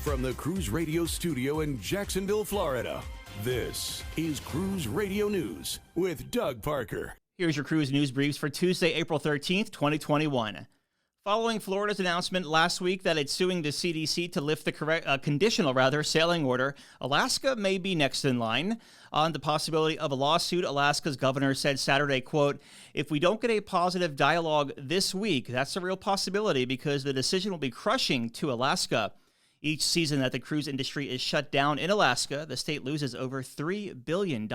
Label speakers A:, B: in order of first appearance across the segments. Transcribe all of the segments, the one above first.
A: From the Cruise Radio studio in Jacksonville, Florida, this is Cruise Radio News with Doug Parker.
B: Here's your cruise news briefs for Tuesday, April 13th, 2021. Following Florida's announcement last week that it's suing the CDC to lift the conditional sailing order, Alaska may be next in line. On the possibility of a lawsuit, Alaska's governor said Saturday, quote, "If we don't get a positive dialogue this week, that's a real possibility because the decision will be crushing to Alaska." Each season that the cruise industry is shut down in Alaska, the state loses over $3 billion.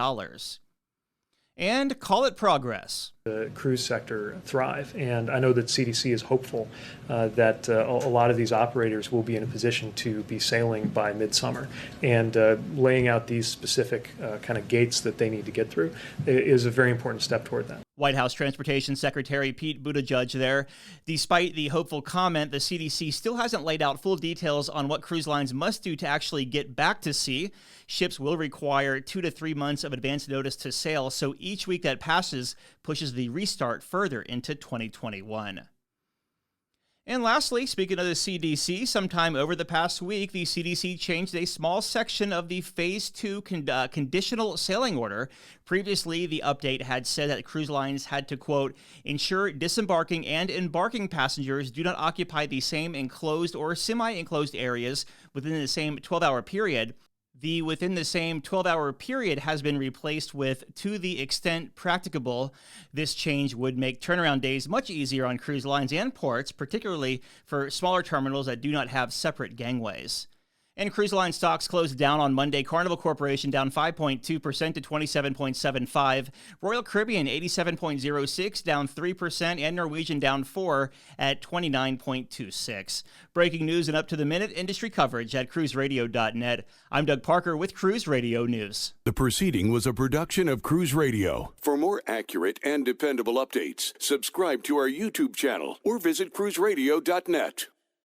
B: And call it progress.
C: The cruise sector thrive, and I know that CDC is hopeful that a lot of these operators will be in a position to be sailing by midsummer, and laying out these specific kind of gates that they need to get through is a very important step toward that.
B: White House Transportation Secretary Pete Buttigieg there. Despite the hopeful comment, the CDC still hasn't laid out full details on what cruise lines must do to actually get back to sea. Ships will require 2 to 3 months of advance notice to sail, so each week that passes pushes the restart further into 2021. And lastly, speaking of the CDC, sometime over the past week, the CDC changed a small section of the Phase 2 Conditional Sailing Order. Previously, the update had said that cruise lines had to, quote, "ensure disembarking and embarking passengers do not occupy the same enclosed or semi-enclosed areas within the same 12-hour period." The within the same 12-hour period has been replaced with "to the extent practicable." This change would make turnaround days much easier on cruise lines and ports, particularly for smaller terminals that do not have separate gangways. And cruise line stocks closed down on Monday. Carnival Corporation down 5.2% to 27.75. Royal Caribbean 87.06 down 3%, and Norwegian down 4 at 29.26. Breaking news and up-to-the-minute industry coverage at cruiseradio.net. I'm Doug Parker with Cruise Radio News.
A: The proceeding was a production of Cruise Radio. For more accurate and dependable updates, subscribe to our YouTube channel or visit cruiseradio.net.